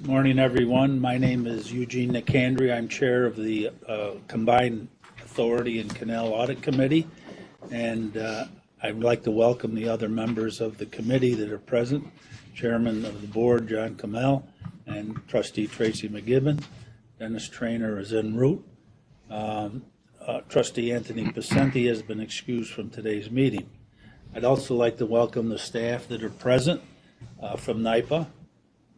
Morning, everyone. My name is Eugene Nicandri. I'm chair of the Combined Authority and Canal Audit Committee, and I'd like to welcome the other members of the committee that are present. Chairman of the board, John Canal, and Trustee Tracy McGibbon. Dennis Trainer is en route. Trustee Anthony Pacenti has been excused from today's meeting. I'd also like to welcome the staff that are present from NYPA.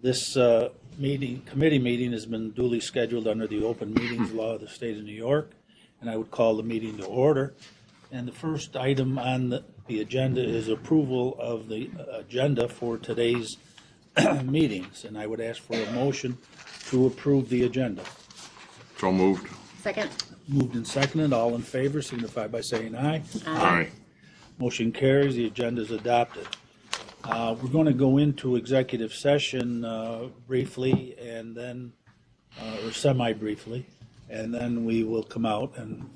This committee meeting has been duly scheduled under the open meetings law of the state of New York, and I would call the meeting to order. And the first item on the agenda is approval of the agenda for today's meetings, and I would ask for a motion to approve the agenda. So moved. Second. Moved and seconded. All in favor signify by saying aye. Aye. Motion carries. The agenda is adopted. We're going to go into executive session briefly, and then, or semi-briefly, and then we will come out and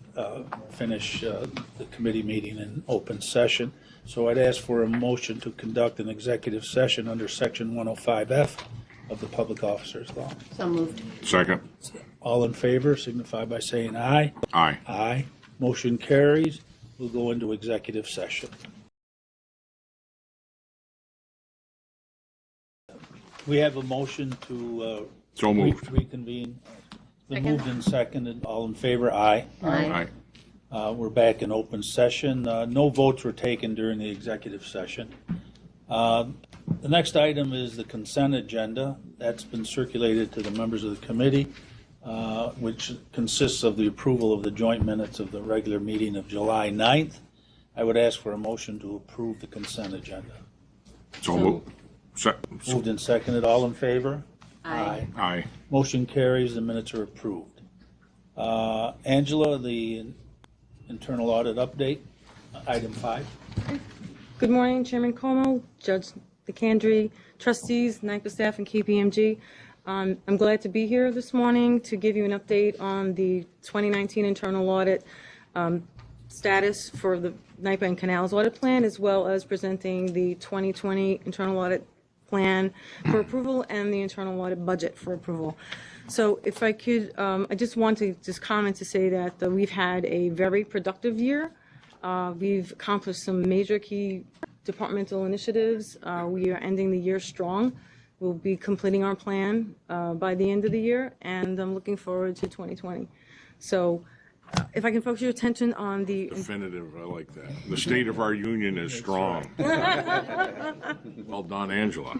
finish the committee meeting in open session. So I'd ask for a motion to conduct an executive session under Section 105F of the Public Officers Law. So moved. Second. All in favor signify by saying aye. Aye. Aye. Motion carries. We'll go into executive session. We have a motion to So moved. reconvene. The Second. moved and seconded. All in favor? Aye. Aye. We're back in open session. No votes were taken during the executive session. The next item is the consent agenda. That's been circulated to the members of the committee, which consists of the approval of the joint minutes of the regular meeting of July 9th. I would ask for a motion to approve the consent agenda. So moved. Moved and seconded. All in favor? Aye. Aye. Motion carries. The minutes are approved. Angela, the internal audit update, item 5. Good morning, Chairman Como, Judge Nicandri, trustees, NYPA staff, and KPMG. I'm glad to be here this morning to give you an update on the 2019 internal audit status for the NYPA and Canal's audit plan, as well as presenting the 2020 internal audit plan for approval and the internal audit budget for approval. So if I could, I just want to comment to say that we've had a very productive year. We've accomplished some major key departmental initiatives. We are ending the year strong. We'll be completing our plan by the end of the year, and I'm looking forward to 2020. So if I can focus your attention on the... Definitive, I like that. The state of our union is strong. Well done, Angela.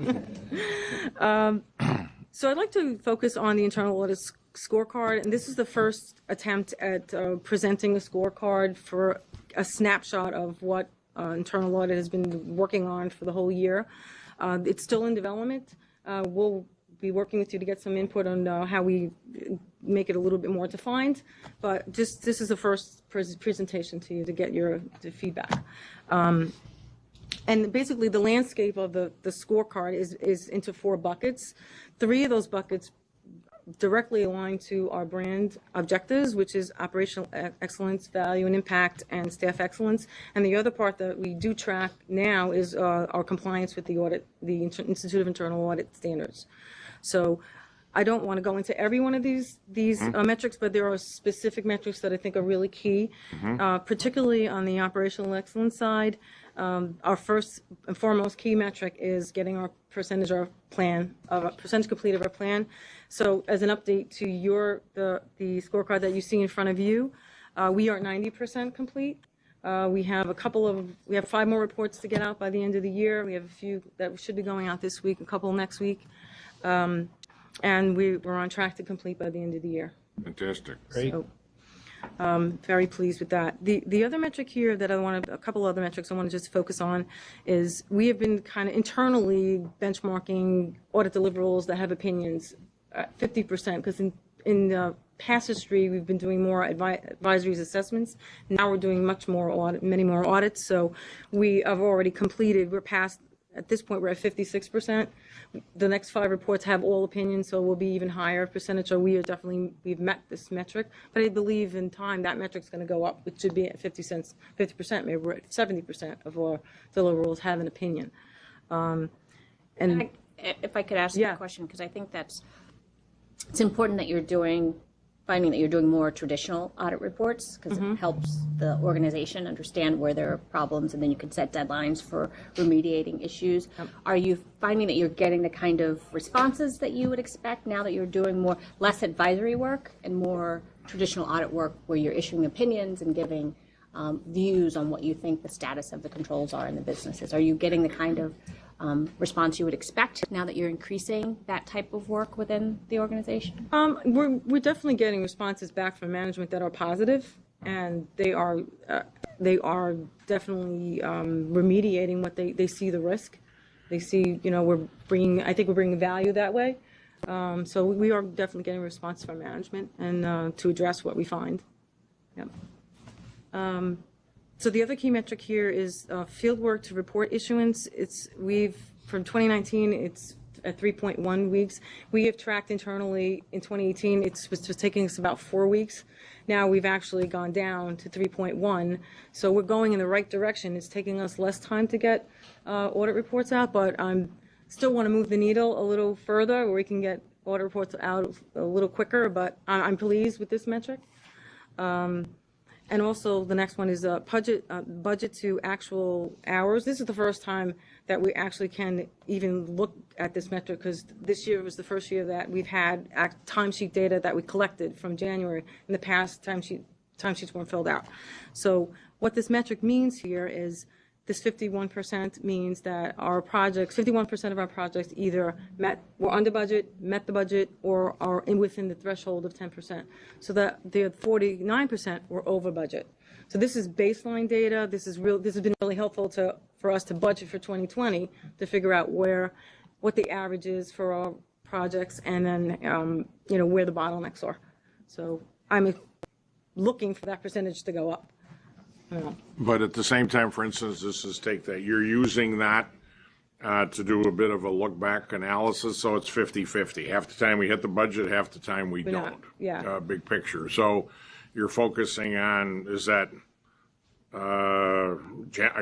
So I'd like to focus on the internal audit scorecard, and this is the first attempt at presenting a scorecard for a snapshot of what internal audit has been working on for the whole year. It's still in development. We'll be working with you to get some input on how we make it a little bit more defined, but just this is the first presentation to you to get your feedback. And basically the landscape of the scorecard is into 4 buckets. 3 of those buckets directly align to our brand objectives, which is operational excellence, value and impact, and staff excellence. And the other part that we do track now is our compliance with the Institute of Internal Audit standards. So I don't want to go into every one of these metrics, but there are specific metrics that I think are really key, particularly on the operational excellence side. Our first and foremost key metric is getting our percentage complete of our plan. So as an update to the scorecard that you see in front of you, we are 90% complete. We have 5 more reports to get out by the end of the year. We have a few that should be going out this week, a couple next week. And we're on track to complete by the end of the year. Fantastic. Great. So, very pleased with that. The other metric here that a couple other metrics I want to just focus on is we have been kind of internally benchmarking audit deliverables that have opinions at 50%, because in past history we've been doing more advisories, assessments. Now we're doing many more audits. So we have already completed. We're past. At this point, we're at 56%. The next 5 reports have all opinions, so we'll be even higher percentage. So we've met this metric. But I believe in time that metric's going to go up. It should be at 50%. Maybe we're at 70% of our deliverables have an opinion. And if I could ask Yeah. a question, because I think it's important that finding that you're doing more traditional audit reports, because it helps the organization understand where there are problems, and then you can set deadlines for remediating issues. Are you finding that you're getting the kind of responses that you would expect now that you're doing less advisory work and more traditional audit work where you're issuing opinions and giving views on what you think the status of the controls are in the businesses? Are you getting the kind of response you would expect now that you're increasing that type of work within the organization? We're definitely getting responses back from management that are positive, and they are definitely remediating what they see the risk. They see, I think we're bringing value that way. So we are definitely getting a response from management and to address what we find. Yep. So the other key metric here is field work to report issuance. From 2019, it's at 3.1 weeks. We have tracked internally in 2018, it was taking us about 4 weeks. Now we've actually gone down to 3.1. So we're going in the right direction. It's taking us less time to get audit reports out, but I still want to move the needle a little further where we can get audit reports out a little quicker, but I'm pleased with this metric. And also the next one is budget to actual hours. This is the first time that we actually can even look at this metric, because this year was the first year that we've had timesheet data that we collected from January. In the past, timesheets weren't filled out. So what this metric means here is this 51% means that 51% of our projects either were under budget, met the budget, or are within the threshold of 10%. So that the 49% were over budget. So this is baseline data. This has been really helpful for us to budget for 2020 to figure out what the average is for our projects, and then where the bottlenecks are. So I'm looking for that percentage to go up. But at the same time, for instance, you're using that to do a bit of a look back analysis, so it's 50-50. Half the time we hit the budget, half the time we don't. Yeah. Big picture. So you're focusing on, are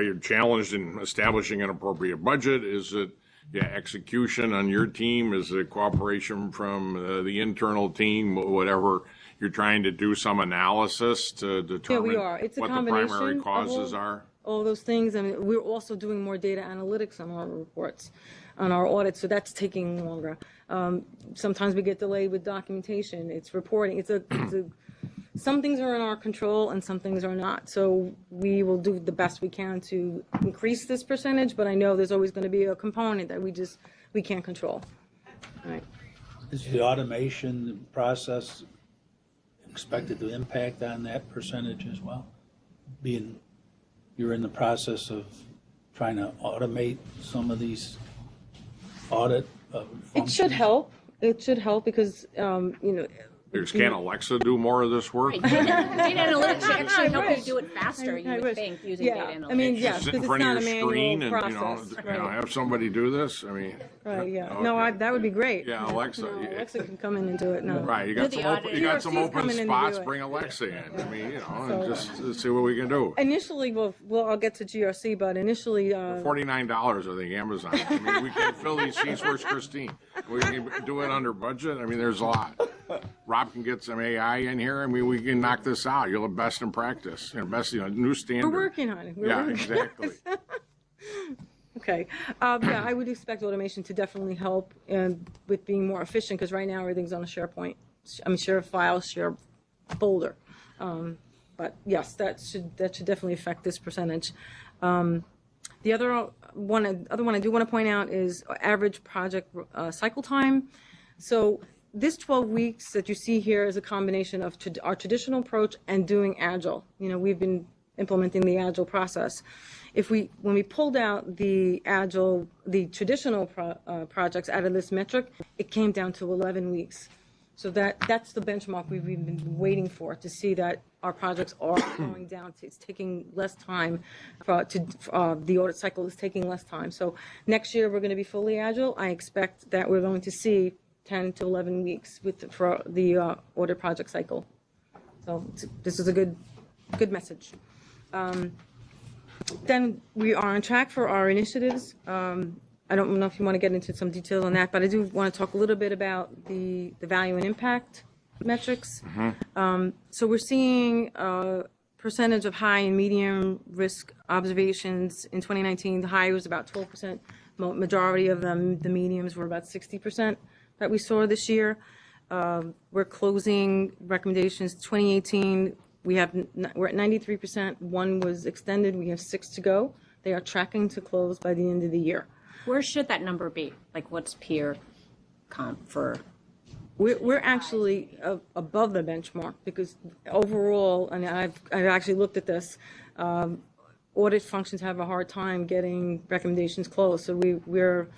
you challenged in establishing an appropriate budget? Is it execution on your team? Is it cooperation from the internal team? Whatever. You're trying to do some analysis to determine what the primary causes are? All those things. I mean, we're also doing more data analytics on our reports, on our audits, so that's taking longer. Sometimes we get delayed with documentation. It's reporting. Some things are in our control and some things are not. So we will do the best we can to increase this percentage, but I know there's always going to be a component that we can't control. All right. Is the automation process expected to impact on that percentage as well? Being you're in the process of trying to automate some of these audit functions? It should help. It should help because, Can Alexa do more of this work? Data analytics should actually help you do it faster, you would think, using data analytics. I mean, Just sit in because front it's of not a your manual screen and, process. have somebody do this? I mean. Right, yeah. Okay. No, that would be great. Yeah, Alexa. No, Alexa can come in and do it. No. Right, you got some GRC's open coming in to spots, do it. bring Alexa in. I mean, and just see what we can do. Initially, I'll get to GRC, but initially... $49, I think, Amazon. I mean, we can fill these seats. Where's Christine? We can do it under budget. I mean, there's a lot. Rob can get some AI in here. I mean, we can knock this out. You're the best in practice. New standard. We're working on it. Exactly. Okay. I would expect automation to definitely help with being more efficient, because right now everything's on a SharePoint. Share file, share folder. But yes, that should definitely affect this percentage. The other one I do want to point out is average project cycle time. So this 12 weeks that you see here is a combination of our traditional approach and doing Agile. We've been implementing the Agile process. When we pulled out the traditional projects out of this metric, it came down to 11 weeks. So that's the benchmark we've been waiting for, to see that our projects are going down. It's taking less time. The audit cycle is taking less time. So next year we're going to be fully Agile. I expect that we're going to see 10 to 11 weeks for the audit project cycle. So this is a good Then we are on track for our initiatives. I don't know if you want to get into some detail on that, but I do want to talk a little bit about the value and impact metrics. So we're seeing percentage of high and medium risk observations in 2019. The high was about 12%. Majority of them, the mediums, were about 60% that we saw this year. We're closing recommendations. 2018, we're at 93%. One was extended. We have 6 to go. They are tracking to close by the end of the year. Where should that number be? Like, what's peer comp for? We're actually above the benchmark because overall, and I've actually looked at this, audit functions have a hard time getting recommendations closed. So we're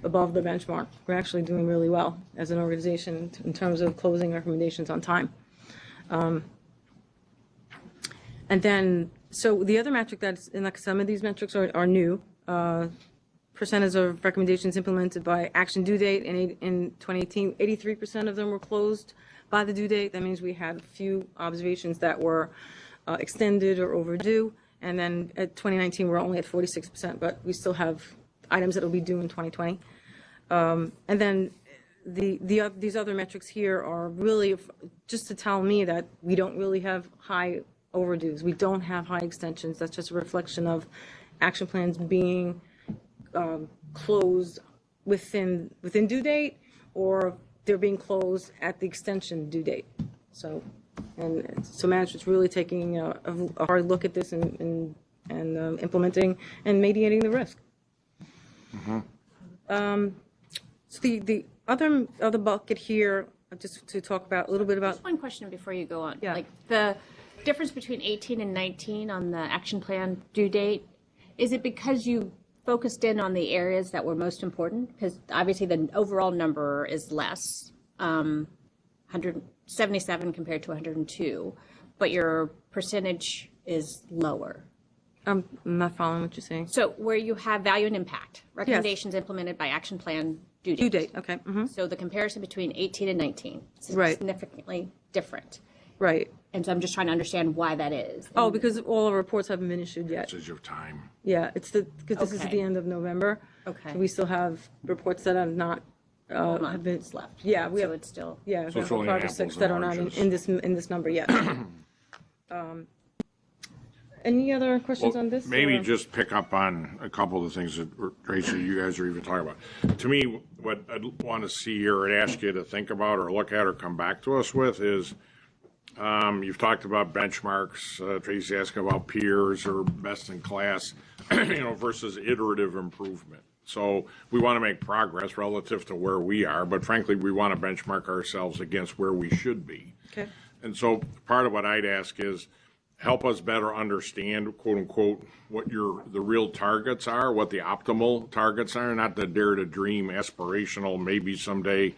above the benchmark. We're actually doing really well as an organization in terms of closing recommendations on time. And then, so the other metric that's, and like some of these metrics are new, percentage of recommendations implemented by action due date. In 2018, 83% of them were closed by the due date. That means we had a few observations that were extended or overdue. And then at 2019, we're only at 46%, but we still have items that will be due in 2020. And then these other metrics here are really just to tell me that we don't really have high overdues. We don't have high extensions. That's just a reflection of action plans being closed within due date, or they're being closed at the extension due date. So management's really taking a hard look at this and implementing and mitigating the risk. So the other bucket here, just to talk about a little bit about. Just one question before you go on. Yeah. Like the difference between 18 and 19 on the action plan due date, is it because you focused in on the areas that were most important? Because obviously the overall number is less, 177 compared to 102, but your percentage is lower. I'm not following what you're saying. So where you have value and impact, recommendations implemented by action plan due date. Due date, okay. So the comparison between 18 and 19 is Right. significantly different. Right. And so I'm just trying to understand why that is. Oh, because all our reports haven't been issued yet. Usage of time. Yeah, because this is at the Okay. end of November. Okay. So we still have reports that have not have been. Months left. Yeah, we So have. it's still. Yeah, So we it's have only 5 or apples 6 and that are not oranges. in this number yet. Any other questions on this? Maybe or- just pick up on a couple of the things that, Tracy, you guys are even talking about. To me, what I'd want to see here and ask you to think about or look at or come back to us with is, you've talked about benchmarks, Tracy asked about peers or best in class, versus iterative improvement. So we want to make progress relative to where we are, but frankly, we want to benchmark ourselves against where we should be. Okay. And so part of what I'd ask is help us better understand, quote unquote, what the real targets are, what the optimal targets are, not the dare to dream aspirational, maybe someday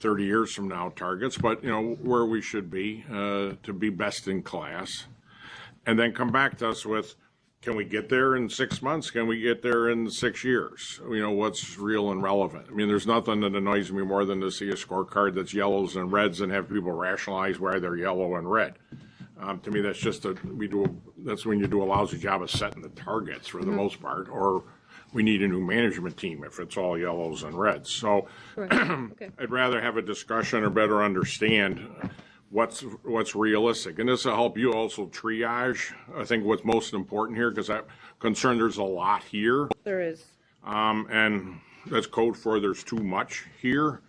30 years from now targets, but where we should be to be best in class. And then come back to us with, can we get there in 6 months? Can we get there in 6 years? What's real and relevant? I mean, there's nothing that annoys me more than to see a scorecard that's yellows and reds and have people rationalize why they're yellow and red. To me, that's just that's when you do a lousy job of setting the targets for the most part, or we need a new management team if it's all yellows and reds. So Okay. I'd rather have a discussion or better understand what's realistic. And this will help you also triage, I think, what's most important here, because I'm concerned there's a lot here. There is. And that's code for there's too much here.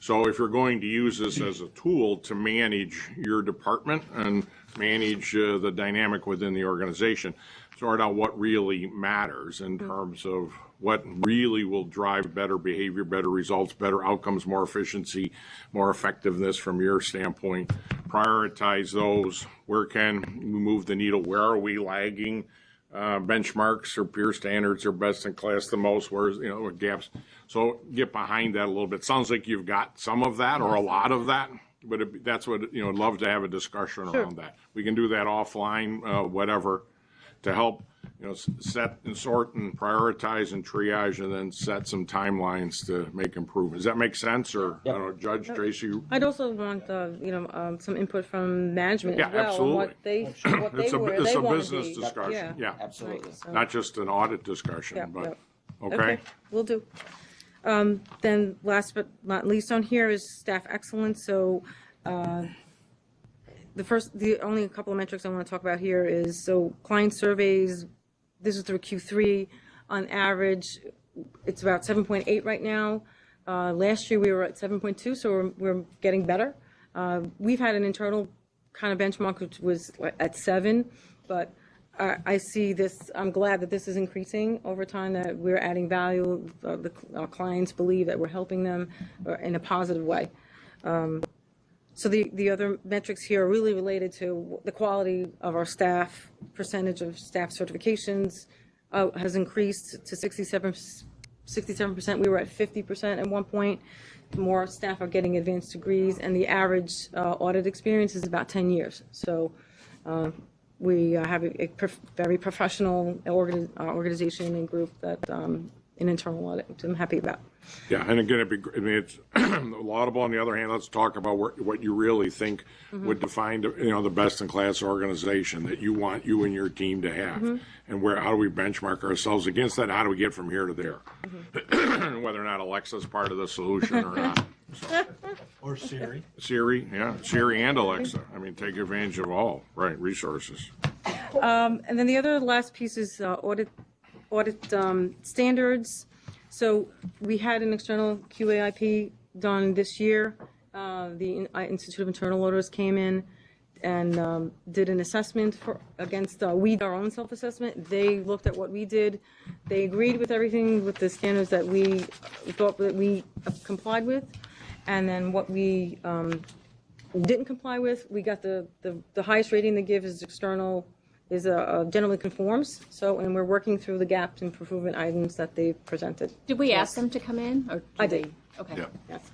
So if you're going to use this as a tool to manage your department and manage the dynamic within the organization, sort out what really matters in terms of what really will drive better behavior, better results, better outcomes, more efficiency, more effectiveness from your standpoint. Prioritize those. Where can we move the needle? Where are we lagging? Benchmarks or peer standards are best in class the most, where's, what gaps. So get behind that a little bit. Sounds like you've got some of that or a lot of that, but that's what, I'd love to have a discussion around that. We can do that offline, whatever, to help, set and sort and prioritize and triage and then set some timelines to make improvements. Does that make sense? Or, Judge Tracy? I'd also want some input from management Yeah, as well on absolutely. what they It's a want to business be. discussion, yeah. Absolutely. Right, so- Not just an audit discussion, Yeah, but. yeah. okay? Will do. Then last but not least on here is staff excellence. So the only couple of metrics I want to talk about here is, so client surveys, this is through Q3. On average, it's about 7.8 right now. Last year we were at 7.2, so we're getting better. We've had an internal kind of benchmark which was at 7, but I see this, I'm glad that this is increasing over time, that we're adding value. Our clients believe that we're helping them in a positive way. So the other metrics here are really related to the quality of our staff. Percentage of staff certifications has increased to 67%. We were at 50% at one point. More staff are getting advanced degrees, and the average audit experience is about 10 years. So we have a very professional organization and group that in internal audit, which I'm happy about. Yeah, and again, it's laudable. On the other hand, let's talk about what you really think would define, the best-in-class organization that you want you and your team to have, and how do we benchmark ourselves against that? How do we get from here to there? Whether or not Alexa's part of the solution or not. So. Or Siri. Siri and Alexa. I mean, take advantage of all resources. And then the last piece is audit standards. So we had an external QAIP done this year. The Institute of Internal Auditors came in and did an assessment against we did our own self-assessment. They looked at what we did. They agreed with everything with the standards that we thought that we complied with, and then what we didn't comply with, we got the highest rating they give is external. Is generally conforms. So, and we're working through the gaps and improvement items that they presented. Did we ask them to come in? Or I did. Okay. Yeah. Yes.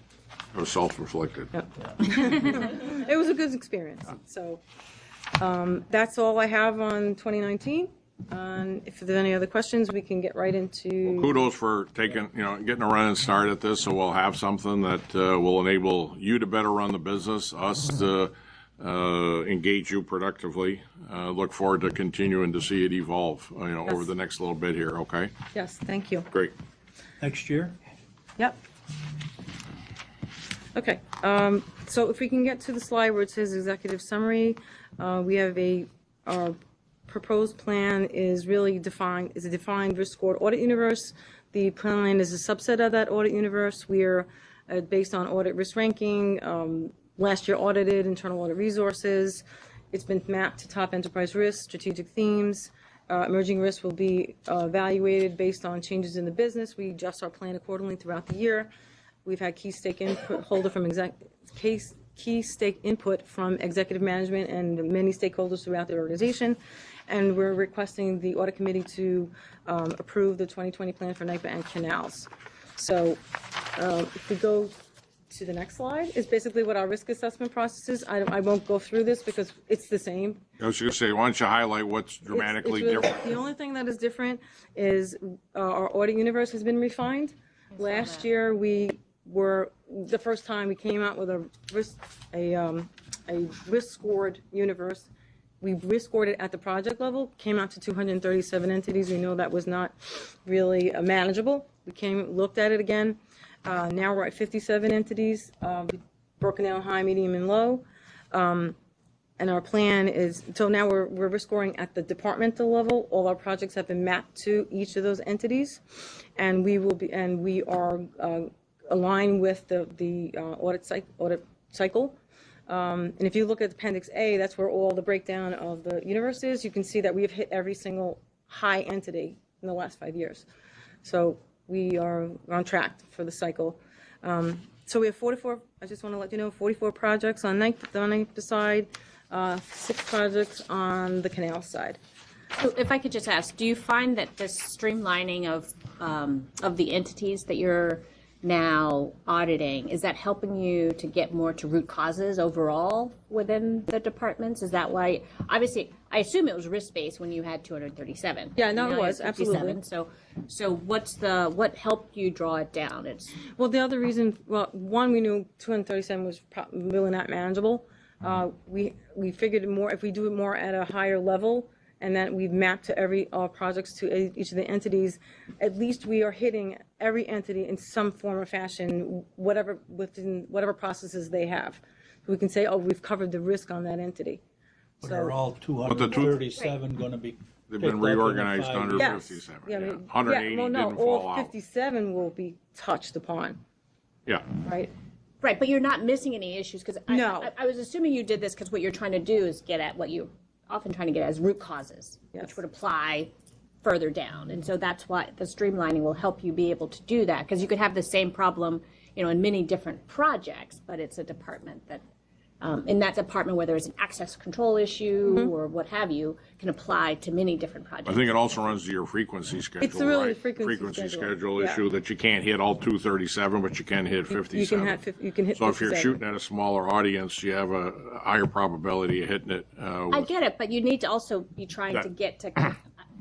It was self-inflicted. Yep. It was a good experience. So that's all I have on 2019. If there's any other questions, we can get right into. Kudos for getting a running start at this, so we'll have something that will enable you to better run the business, us to engage you productively. Look forward to continuing to see it evolve, over the next little bit here. Okay. Yes. Thank you. Great. Next year? Yep. Okay. So if we can get to the slide where it says executive summary, we have our proposed plan is really defined, is a defined risk scored audit universe. The plan is a subset of that audit universe. We're based on audit risk ranking, last year audited internal audit resources. It's been mapped to top enterprise risks, strategic themes. Emerging risks will be evaluated based on changes in the business. We adjust our plan accordingly throughout the year. We've had key stake input from executive management and many stakeholders throughout the organization. And we're requesting the audit committee to approve the 2020 plan for NIPA and Canals. So if we go to the next slide, is basically what our risk assessment process is. I won't go through this because it's the same. I was going to say, why don't you highlight what's dramatically It's really different? The only thing that is different is our audit universe has been refined. Last year, we were the first time we came out with a risk scored universe. We risk scored it at the project level, came out to 237 entities. We know that was not really manageable. We looked at it again. Now we're at 57 entities, broken down high, medium, and low. And our plan is, so now we're risk scoring at the departmental level. All our projects have been mapped to each of those entities, and we are aligned with the audit cycle. And if you look at Appendix A, that's where all the breakdown of the universe is. You can see that we have hit every single high entity in the last 5 years. So we are on track for the cycle. So we have 44, I just want to let you know, 44 projects on the NIPA side, 6 projects on the Canal side. So if I could just ask, do you find that this streamlining of the entities that you're now auditing, is that helping you to get more to root causes overall within the departments? Is that why, obviously, I assume it was risk-based when you had 237. Yeah, no, it Now you was, have 57. absolutely. So what helped you draw it down? Well, the other reason, one, we knew 237 was really not manageable. We figured more, if we do it more at a higher level, and that we've mapped to every projects to each of the entities, at least we are hitting every entity in some form or fashion, within whatever processes they have. We can say, oh, we've covered the risk on that entity. But are all 237 going to be? They've picked been up in the reorganized 5 under years? 57. Yeah, I Yeah. mean, 180 well, no, didn't fall all out. 57 will be touched upon, Yeah. right? Right, but you're not missing any issues, because No. I was assuming you did this because what you're trying to do is get at what you're often trying to get at as root causes, Yes. which would apply further down. And so that's why the streamlining will help you be able to do that, because you could have the same problem, in many different projects, but it's a department that, in that department where there's an access control issue or what have you, can apply to many different projects. I think it also runs to your frequency schedule, It's really right? the frequency schedule, schedule yeah. issue that you can't hit all 237, but you can hit 57. You can hit So if you're 57. shooting at a smaller audience, you have a higher probability of hitting it. I get it, but you need to also be trying to get to.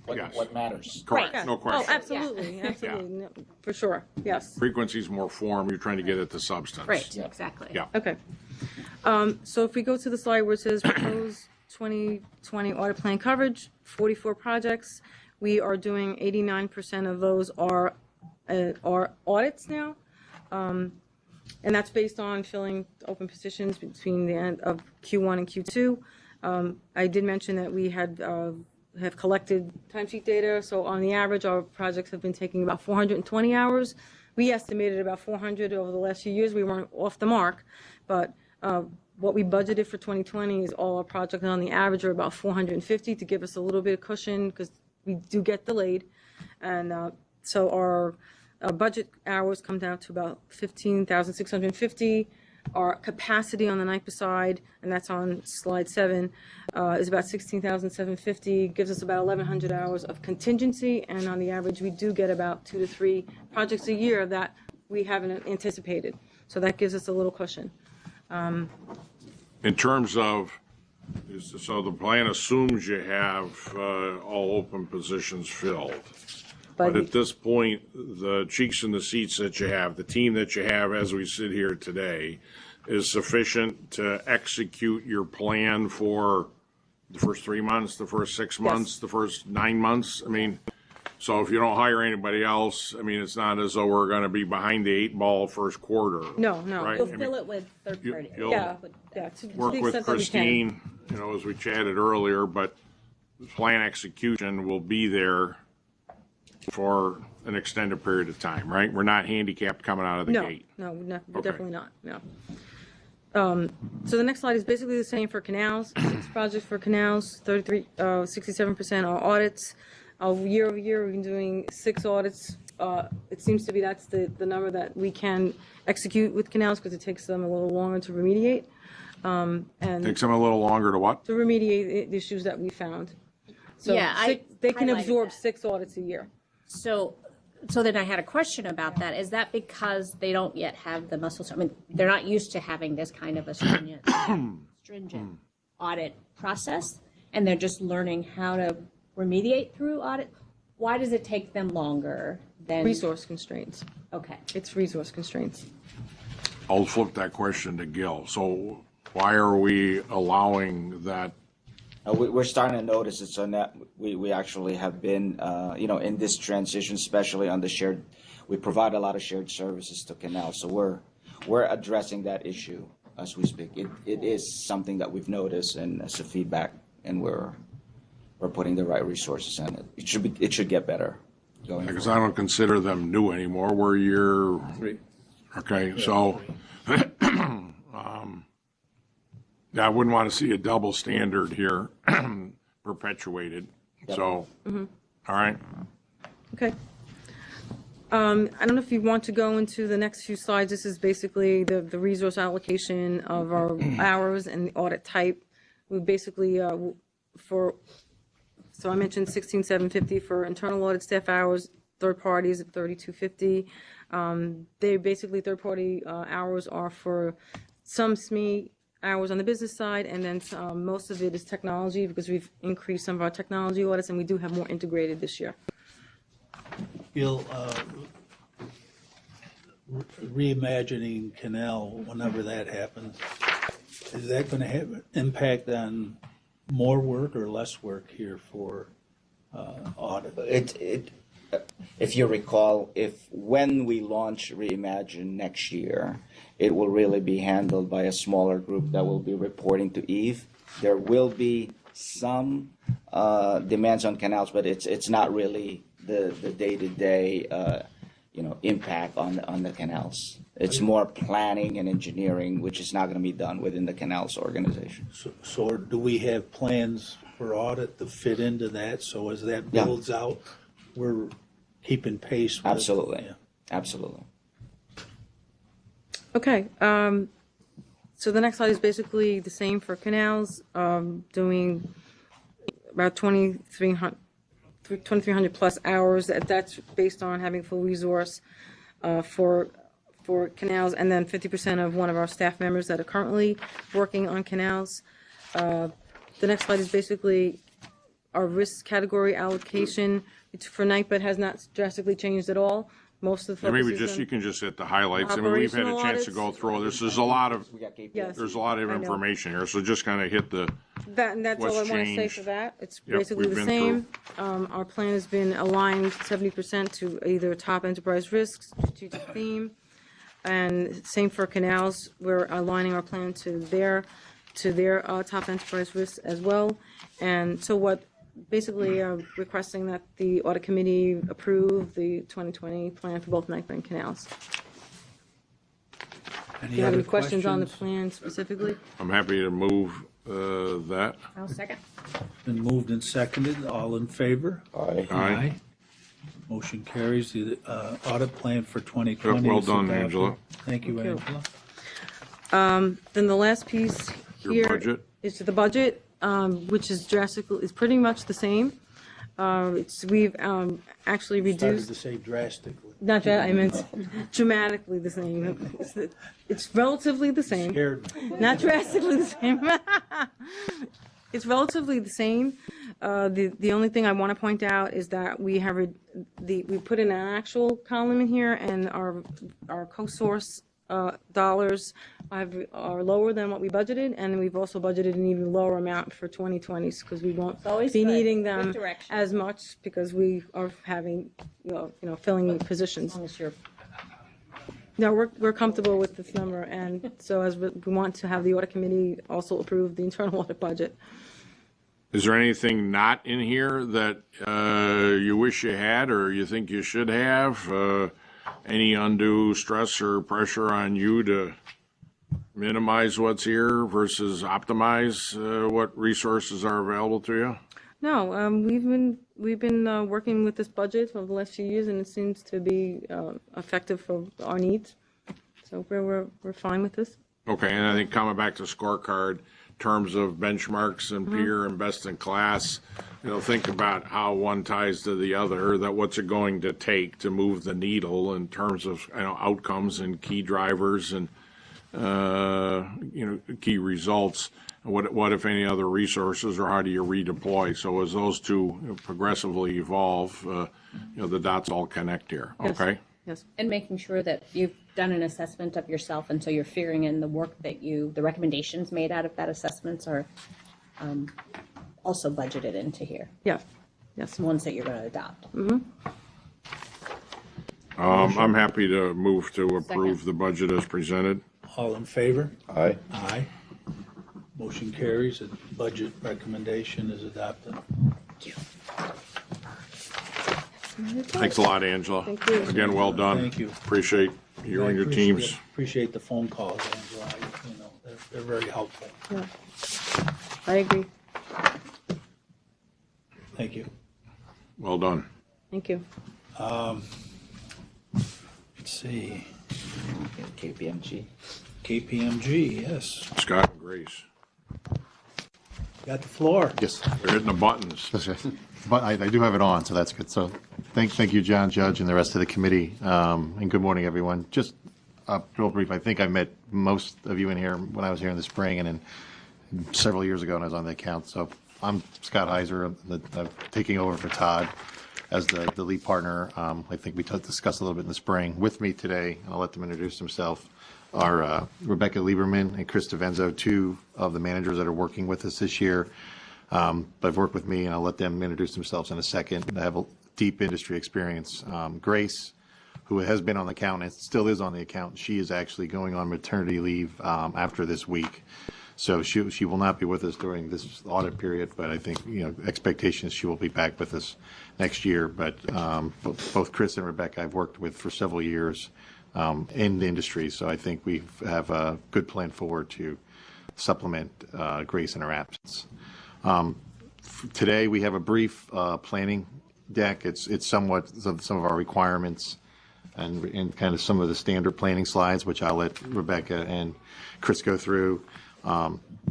Yes. What matters. Correct, Right. no question. Oh, absolutely, absolutely, no, for sure, yes. Frequency is more form. You're trying to get at the substance. Right, exactly. Yeah. Okay. So if we go to the slide where it says proposed 2020 audit plan coverage, 44 projects, we are doing 89% of those are audits now. And that's based on filling open positions between the end of Q1 and Q2. I did mention that we have collected timesheet data, so on the average, our projects have been taking about 420 hours. We estimated about 400 over the last few years. We weren't off the mark, but what we budgeted for 2020 is all our projects on the average are about 450 to give us a little bit of cushion because we do get delayed. And so our budget hours come down to about 15,650. Our capacity on the NIPA side, and that's on slide 7, is about 16,750, gives us about 1,100 hours of contingency, and on the average, we do get about 2 to 3 projects a year that we haven't anticipated. So that gives us a little cushion. In terms of, so the plan assumes you have all open positions filled. But at this point, the cheeks in the seats that you have, the team that you have as we sit here today, is sufficient to execute your plan for the first 3 months, the first 6 months, the first 9 months? I mean, so if you don't hire anybody else, I mean, it's not as though we're going to be behind the 8 ball first quarter. No. Right? You'll I mean, fill it with third party. you'll Yeah, to work the with extent that we can. Christine, as we chatted earlier, but plan execution will be there for an extended period of time, right? We're not handicapped coming out of the gate. No, we're Okay. definitely not, no. So the next slide is basically the same for canals, 6 projects for canals, 67% are audits. Year over year, we've been doing 6 audits. It seems to be that's the number that we can execute with canals because it takes them a little longer to remediate. And Takes them a little longer to what? to remediate the issues that we found. So Yeah, I they can highlighted absorb that. 6 audits a year. So then I had a question about that. Is that because they don't yet have the muscle? I mean, they're not used to having this kind of a stringent audit process, and they're just learning how to remediate through audit. Why does it take them longer than? Resource constraints. Okay. It's resource constraints. I'll flip that question to Gil. So why are we allowing that? We're starting to notice it, so that we actually have been, in this transition, especially on the shared, we provide a lot of shared services to Canal, so we're addressing that issue as we speak. It is something that we've noticed and as a feedback, and we're putting the right resources in it. It should get better going Because forward. I don't consider them new anymore. We're year, okay, so I wouldn't want to see a double standard here perpetuated. So, all right. Okay. I don't know if you want to go into the next few slides. This is basically the resource allocation of our hours and the audit type. We basically, so I mentioned 16,750 for internal audit staff hours, third parties at 3,250. They basically, third party hours are for some SME hours on the business side, and then most of it is technology because we've increased some of our technology audits and we do have more integrated this year. Gil, reimagining Canal, whenever that happens, is that going to have an impact on more work or less work here for audit? If you recall, when we launch Reimagine next year, it will really be handled by a smaller group that will be reporting to Eve. There will be some demands on Canals, but it's not really the day-to-day impact on the Canals. It's more planning and engineering, which is not going to be done within the Canals organization. So do we have plans for audit to fit into that? So as that Yeah. builds out, we're keeping pace with Absolutely. Yeah. Absolutely. Okay, so the next slide is basically the same for Canals, doing about 2,300 plus hours. That's based on having full resource for Canals, and then 50% of one of our staff members that are currently working on Canals. The next slide is basically our risk category allocation. It's for NIPA, it has not drastically changed at all. Most of the And focus maybe is just, on- you can just hit the highlights. I mean, we've had a Operational chance to audits. go through this. There's a lot of, We got KPIs. Yes. there's a lot of I know. information here, so just kind of hit the, That, and that's all I What's want to say changed? for that. It's Yep, basically we've the been same. Our plan has been aligned 70% to either top enterprise risks, strategic theme, and same for Canals. We're aligning our plan to their top enterprise risks as well. And so what, basically requesting that the audit committee approve the 2020 plan for both NIPA and Canals. Do you have any questions on the plan specifically? I'm happy to move that. I'll second. Been moved and seconded. All in favor? Aye. Motion carries. The audit plan for 2020. Well is done, adopted. Angela. Thank you, Thank you. Angela. Then the last piece Your here budget? is to the budget, which is pretty much the same. We've actually Started reduced, to say drastically. I meant dramatically the same. It's relatively the same, Scared me. not drastically the same. It's relatively the same. The only thing I want to point out is that we have we put in an actual column in here, and our co-source dollars are lower than what we budgeted, and we've also budgeted an even lower amount for 2020 because we won't always be good. needing Good them direction. as much because we are having, filling positions. As long as you're No, we're comfortable with this number, and so as we want to have the audit committee also approve the internal audit budget. Is there anything not in here that you wish you had or you think you should have? Any undue stress or pressure on you to minimize what's here versus optimize what resources are available to you? No, we've been working with this budget over the last few years, and it seems to be effective for our needs. So we're fine with this. Okay, and I think coming back to scorecard, terms of benchmarks and peer and best in class, think about how one ties to the other, that what's it going to take to move the needle in terms of, outcomes and key drivers and, key results. What, if any, other resources, or how do you redeploy? So as those two progressively evolve, the dots all connect here, Yes. okay? Yes. and making sure that you've done an assessment of yourself, and so you're figuring in the work that the recommendations made out of that assessments are also budgeted into here, Yeah. Yes. the ones that you're going to adopt. I'm happy to move to approve Second. the budget as presented. All in favor? Aye. Aye. Motion carries. The budget recommendation is adopted. Thanks a lot, Angela. Thank you. Again, well done. Thank you. Appreciate you I and your appreciate- teams. Appreciate the phone calls, Angela. They're very helpful. Yeah. I agree. Thank you. Well done. Thank you. Let's see. KPMG. KPMG, yes. Scott and Grace, Got the floor. Yes, they're hitting the buttons. that's right. But I do have it on, so that's good. So thank you, John, Judge, and the rest of the committee. And good morning, everyone. Just real brief, I think I met most of you in here when I was here in the spring and then several years ago when I was on the account. So I'm Scott Heiser, taking over for Todd as the lead partner. I think we discussed a little bit in the spring. With me today, I'll let them introduce themselves, are Rebecca Lieberman and Chris DeVenzo, two of the managers that are working with us this year. But worked with me, and I'll let them introduce themselves in a second. I have a deep industry experience. Grace, who has been on the account and still is on the account, she is actually going on maternity leave after this week. So she will not be with us during this audit period, but I think, expectations she will be back with us next year. But both Chris and Rebecca I've worked with for several years in the industry, so I think we have a good plan forward to supplement Grace in her absence. Today we have a brief planning deck. It's somewhat some of our requirements and kind of some of the standard planning slides, which I'll let Rebecca and Chris go through.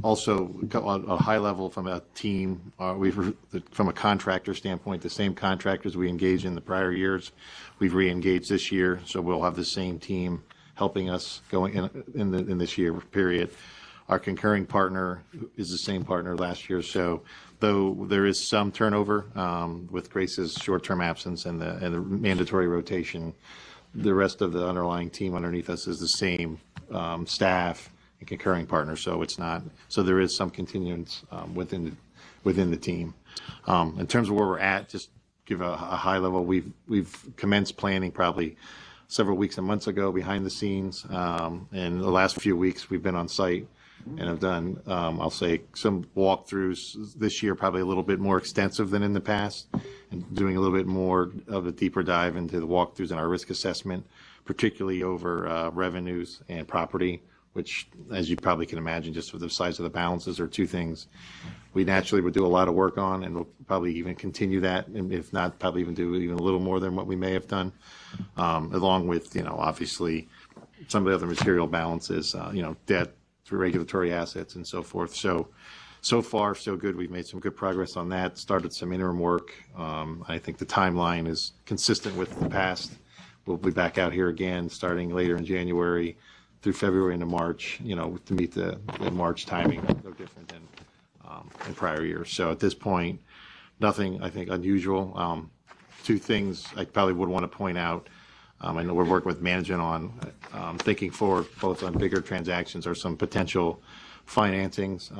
Also, a high level from a team, from a contractor standpoint, the same contractors we engaged in the prior years, we've re-engaged this year, so we'll have the same team helping us going in this year period. Our concurring partner is the same partner last year, so though there is some turnover with Grace's short-term absence and the mandatory rotation, the rest of the underlying team underneath us is the same staff and concurring partner, so it's not. So there is some continuance within the team. In terms of where we're at, just give a high level. We've commenced planning probably several weeks and months ago behind the scenes. And the last few weeks we've been on site and have done, I'll say, some walkthroughs this year, probably a little bit more extensive than in the past, and doing a little bit more of a deeper dive into the walkthroughs and our risk assessment, particularly over revenues and property, which, as you probably can imagine, just with the size of the balances, are two things we naturally would do a lot of work on, and we'll probably even continue that, and if not, probably even do even a little more than what we may have done, along with, obviously, some of the other material balances, debt, through regulatory assets and so forth. So far, so good. We've made some good progress on that, started some interim work. I think the timeline is consistent with the past. We'll be back out here again starting later in January through February into March, to meet the March timing, no different than in prior years. So at this point, nothing, I think, unusual. Two things I probably would want to point out. I know we're working with management on thinking forward, both on bigger transactions or some potential financings,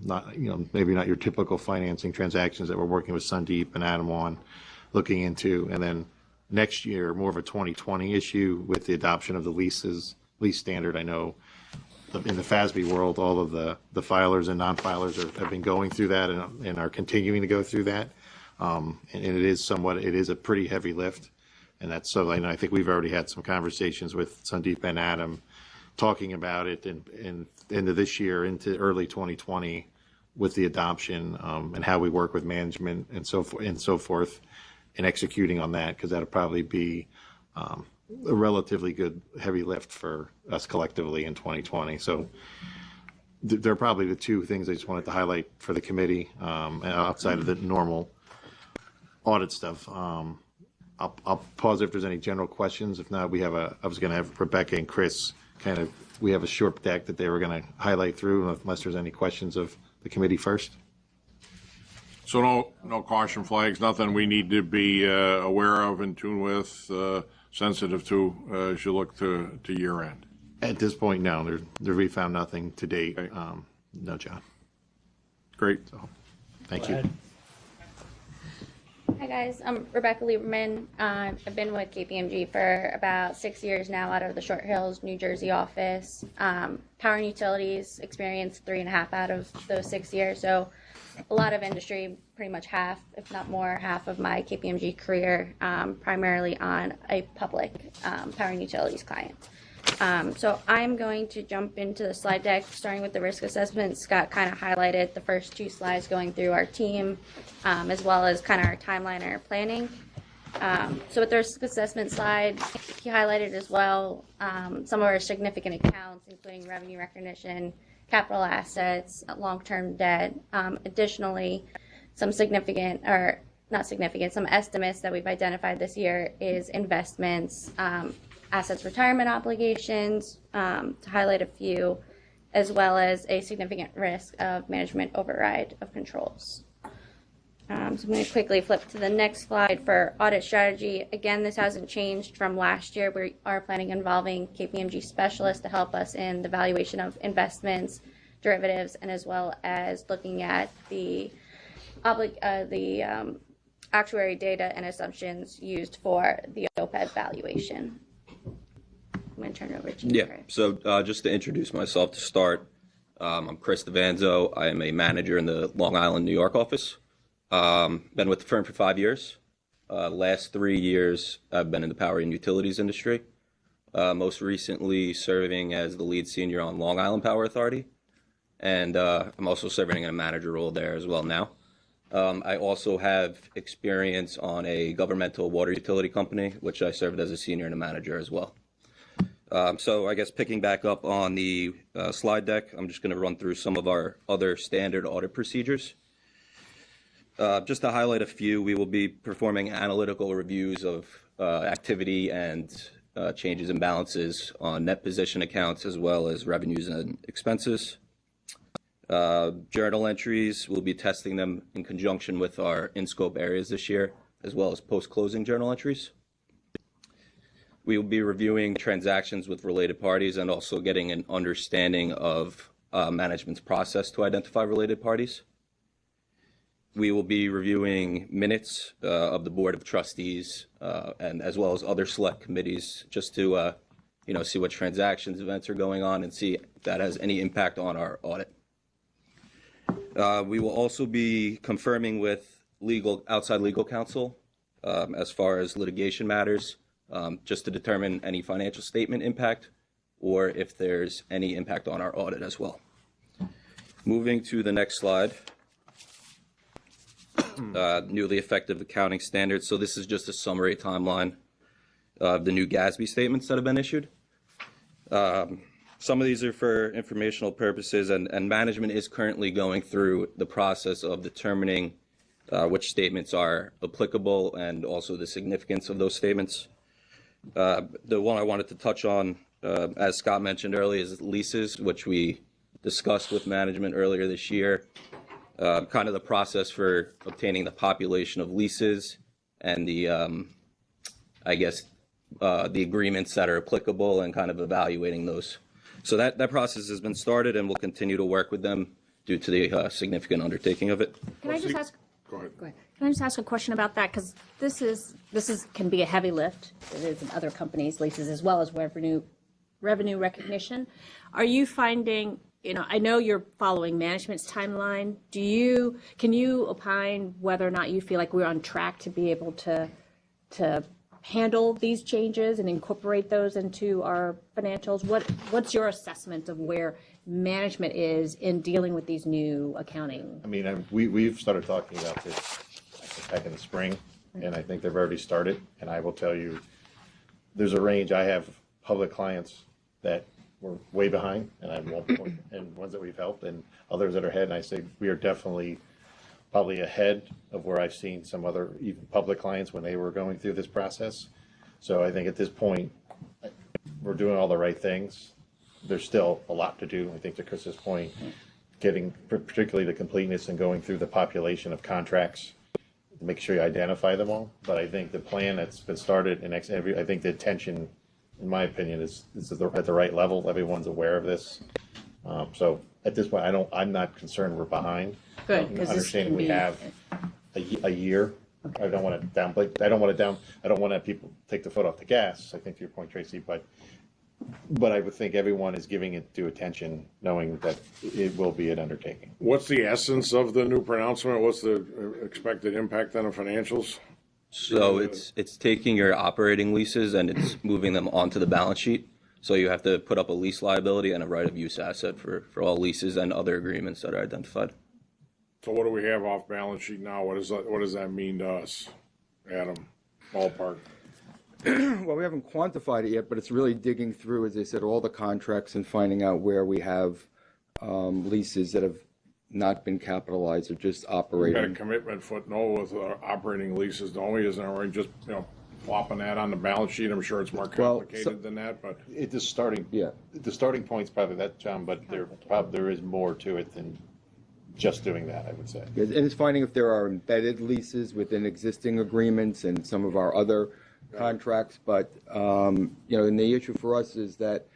not, maybe not your typical financing transactions that we're working with Sandeep and Adam on looking into. And then next year, more of a 2020 issue with the adoption of the lease standard. I know in the FASB world, all of the filers and non-filers have been going through that and are continuing to go through that. And it is a pretty heavy lift. And that's so, I think we've already had some conversations with Sandeep and Adam talking about it in into this year, into early 2020 with the adoption and how we work with management and so forth and executing on that, because that'll probably be a relatively good heavy lift for us collectively in 2020. So they're probably the two things I just wanted to highlight for the committee outside of the normal audit stuff. I'll pause if there's any general questions. If not, I was going to have Rebecca and Chris we have a short deck that they were going to highlight through, unless there's any questions of the committee first. So no caution flags, nothing we need to be aware of, in tune with, sensitive to as you look to year end? At this point, no. We found nothing to date. Okay. No, John. Great. So, thank Go you. ahead. Hi guys, I'm Rebecca Lieberman. I've been with KPMG for about 6 years now out of the Short Hills, New Jersey office. Power and utilities experience 3.5 out of those 6 years. So a lot of industry, pretty much half, if not more, half of my KPMG career, primarily on a public power and utilities client. So I'm going to jump into the slide deck, starting with the risk assessment. Scott kind of highlighted the first 2 slides going through our team, as well as kind of our timeline and our planning. So with the risk assessment slide, he highlighted as well some of our significant accounts, including revenue recognition, capital assets, long-term debt. Additionally, some estimates that we've identified this year is investments, assets retirement obligations, to highlight a few, as well as a significant risk of management override of controls. So I'm going to quickly flip to the next slide for audit strategy. Again, this hasn't changed from last year. We are planning on involving KPMG specialists to help us in the valuation of investments, derivatives, and as well as looking at the actuary data and assumptions used for the OPEB valuation. I'm going to turn it over to you, Yeah, Chris. so just to introduce myself to start, I'm Chris DeVanzo. I am a manager in the Long Island, New York office. Been with the firm for 5 years. Last 3 years, I've been in the power and utilities industry. Most recently serving as the lead senior on Long Island Power Authority. And I'm also serving in a manager role there as well now. I also have experience on a governmental water utility company, which I served as a senior and a manager as well. So I guess picking back up on the slide deck, I'm just going to run through some of our other standard audit procedures. Just to highlight a few, we will be performing analytical reviews of activity and changes and balances on net position accounts as well as revenues and expenses. Journal entries, we'll be testing them in conjunction with our in-scope areas this year, as well as post-closing journal entries. We will be reviewing transactions with related parties and also getting an understanding of management's process to identify related parties. We will be reviewing minutes of the Board of Trustees and as well as other select committees just to see what transactions, events are going on and see if that has any impact on our audit. We will also be confirming with outside legal counsel as far as litigation matters, just to determine any financial statement impact or if there's any impact on our audit as well. Moving to the next slide. Newly effective accounting standards. So this is just a summary timeline of the new GASB statements that have been issued. Some of these are for informational purposes, and management is currently going through the process of determining which statements are applicable and also the significance of those statements. The one I wanted to touch on, as Scott mentioned earlier, is leases, which we discussed with management earlier this year. Kind of the process for obtaining the population of leases and the agreements that are applicable and kind of evaluating those. So that process has been started and we'll continue to work with them due to the significant undertaking of it. Can I just ask? Go ahead. Go ahead. Can I just ask a question about that? Because this can be a heavy lift. It is in other companies' leases as well as revenue recognition. Are you finding? I know you're following management's timeline. Can you opine whether or not you feel like we're on track to be able to handle these changes and incorporate those into our financials? What's your assessment of where management is in dealing with these new accounting? I mean, we've started talking about this back in the spring, and I think they've already started. And I will tell you, there's a range. I have public clients that were way behind, and I won't point, and ones that we've helped, and others that are ahead. And I say we are definitely probably ahead of where I've seen some other even public clients when they were going through this process. So I think at this point, we're doing all the right things. There's still a lot to do. I think to Chris's point, getting particularly the completeness and going through the population of contracts, make sure you identify them all. But I think the plan that's been started, and I think the attention, in my opinion, is at the right level. Everyone's aware of this. So at this point, I'm not concerned we're behind. Good, because Understanding we have a year. I don't want to downplay. I don't want to have people take the foot off the gas. I think to your point, Tracy, but I would think everyone is giving it due attention, knowing that it will be an undertaking. What's the essence of the new pronouncement? What's the expected impact on the financials? So it's taking your operating leases and it's moving them onto the balance sheet. So you have to put up a lease liability and a right of use asset for all leases and other agreements that are identified. So what do we have off balance sheet now? What does that mean to us, Adam? Ballpark. Well, we haven't quantified it yet, but it's really digging through, as I said, all the contracts and finding out where we have leases that have not been capitalized or just Got a operating. commitment footnote with operating leases, don't we? Isn't it just flopping that on the balance sheet? I'm sure it's more complicated than that, but The starting point's probably that, John, but there is more to it than just doing that, I would say. And it's finding if there are embedded leases within existing agreements and some of our other contracts. But, and the issue for us is that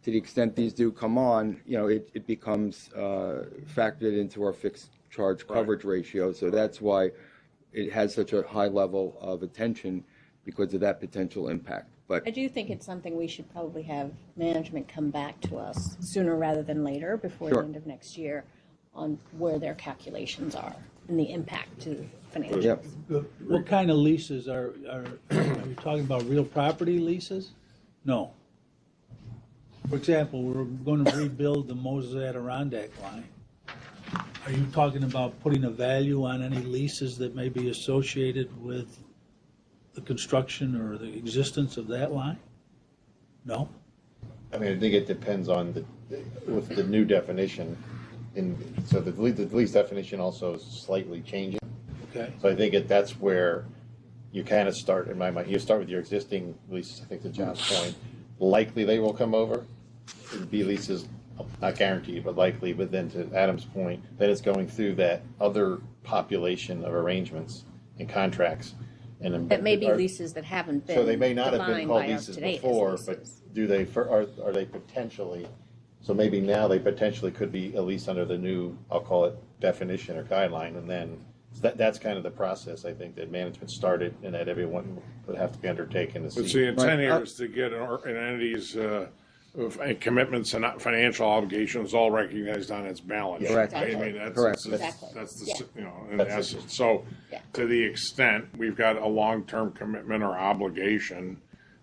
to the extent these do come on, it becomes factored into our fixed charge coverage ratio. So that's why it has such a high level of attention, because of that potential impact. But I do think it's something we should probably have management come back to us sooner rather than later, before the Sure. end of next year, on where their calculations are and the impact to financials. Yep. What kind of leases are you talking about, real property leases? No. For example, we're going to rebuild the Moses Adirondack line. Are you talking about putting a value on any leases that may be associated with the construction or the existence of that line? No? I mean, I think it depends on with the new definition. So the lease definition also is slightly changing. Okay. So I think that's where you kind of start, in my mind, you start with your existing leases, I think to John's point. Likely they will come over. B leases, not guaranteed, but likely. But then to Adam's point, then it's going through that other population of arrangements and contracts. And then That may be leases that haven't been so they may not have been defined called by us leases today as before, leases. but do they, are they potentially, so maybe now they potentially could be at least under the new, I'll call it definition or guideline, and then that's kind of the process, I think, that management started and that everyone would have to be undertaken to But see. the intent here is to get an entity's commitments and financial obligations all recognized on its balance sheet. Correct. I mean, Correct. that's the, Yeah. you know, in That's essence. So Yeah. to the extent we've got a long-term commitment or obligation,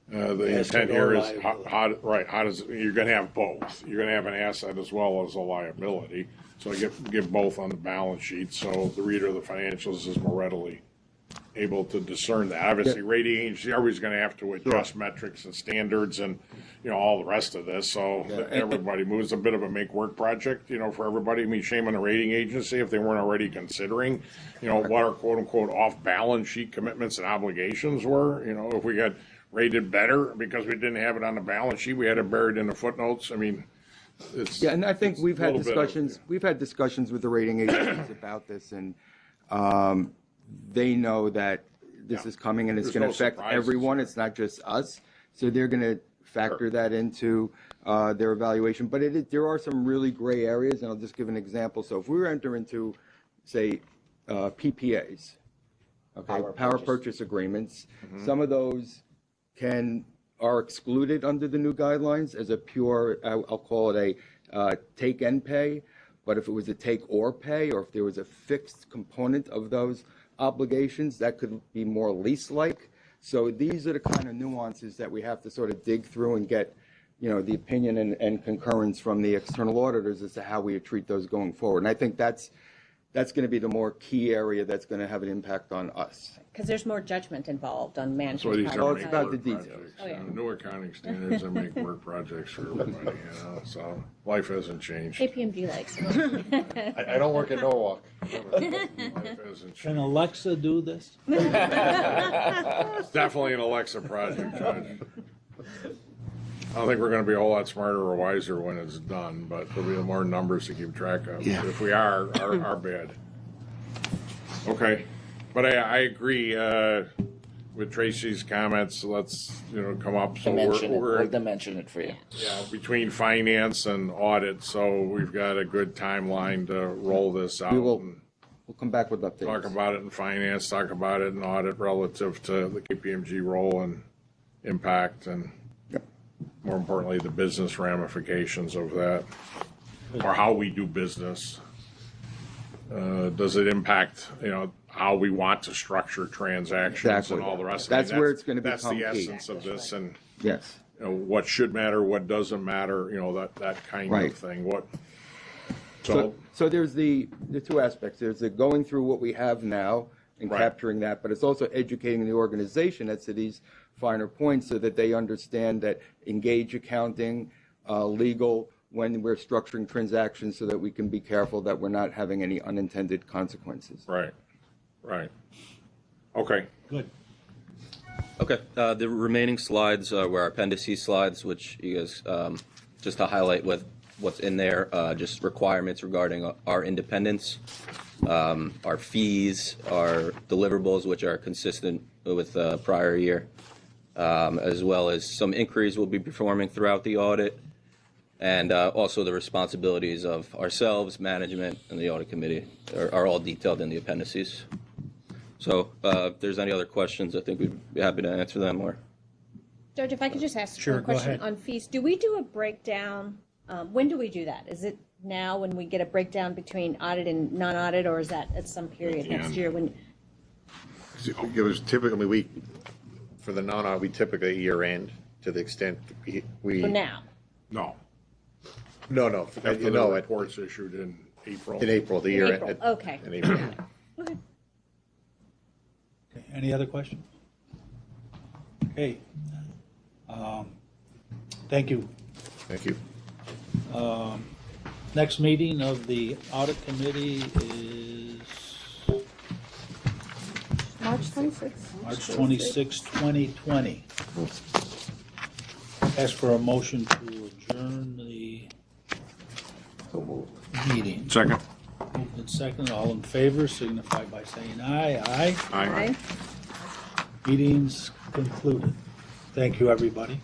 the Asset intent or here is liability. how does, you're gonna have both. You're gonna have an asset as well as a liability. So give both on the balance sheet, so the reader of the financials is more readily able to discern that. Obviously, rating agency are always gonna have to adjust metrics and standards and, you know, all the rest of this, so that everybody moves. A bit of a make-work project, you know, for everybody. I mean, shame on the rating agency if they weren't already considering, you know, what our quote-unquote off-balance sheet commitments and obligations were. You know, if we got rated better because we didn't have it on the balance sheet, we had it buried in the footnotes. I mean, it's. yeah, and I think it's we've a had little bit of- discussions. We've had discussions with the rating agencies about this, and they know that this Yeah. is coming and it's There's going to no affect surprises everyone. here. It's not just us. So they're going to factor that into their evaluation. But there are some really gray areas, and I'll just give an example. So if we were to enter into, say, PPAs, okay, power purchase agreements, some of those are excluded under the new guidelines as a pure, I'll call it a take and pay. But if it was a take or pay, or if there was a fixed component of those obligations, that could be more lease-like. So these are the kind of nuances that we have to sort of dig through and get, you know, the opinion and concurrence from the external auditors as to how we treat those going forward. And I think that's going to be the more key area that's going to have an impact on us. Because there's more judgment involved on That's why management. these part are of it's it. about the make-work details. projects. Oh, yeah. New accounting standards and make-work projects for everybody, you know, so life hasn't changed. KPMG likes it. I don't work at Norwalk. Life hasn't changed. Can Alexa do this? It's definitely an Alexa project, Judge. I don't think we're gonna be a whole lot smarter or wiser when it's done, but there'll be more numbers to keep track of. Yeah. If we are bad. Okay, but I agree, with Tracy's comments, let's, you know, come up. So Dimension it, we're we'll dimension it for you. yeah, between finance and audit, so we've got a good timeline to roll this out. We'll and come back with updates. talk about it in finance, talk about it in audit relative to the KPMG role and impact, and Yep. more importantly, the business ramifications of that, or how we do business. Does it impact, you know, how we want to structure transactions Exactly. and all the rest of it? That's where it's gonna That's become the key. essence of this, and Yes. you know, what should matter, what doesn't matter, you know, that kind Right. of thing. What, So there's the two aspects. There's the going through what we have now and Right. capturing that, but it's also educating the organization as to these finer points so that they understand that engage accounting, legal, when we're structuring transactions so that we can be careful that we're not having any unintended consequences. right, okay. Good. Okay, the remaining slides were our appendices slides, which you guys, just to highlight what's in there, just requirements regarding our independence, our fees, our deliverables, which are consistent with prior year, as well as some inquiries we'll be performing throughout the audit, And also the responsibilities of ourselves, management, and the audit committee are all detailed in the appendices. So if there's any other questions, I think we'd be happy to answer them. Or Judge, if I could just ask Sure, one go question ahead. on fees. Do we do a breakdown? When do we do that? Is it now when we get a breakdown between audit and non-audit, or is that at some period At the next end. year when? It was typically, for the non-audit, we typically year end to the extent we. For now? No. No, After the no, report's issued in April. in April, the year. April, okay. In April. Okay. Okay, any other questions? Okay. Thank you. Thank you. Next meeting of the audit committee is March 26th. March 26, 2020. Ask for a motion to adjourn the meeting. Second. Moved and second, all in favor, signify by saying aye. Aye. Aye. Meeting's concluded. Thank you, everybody.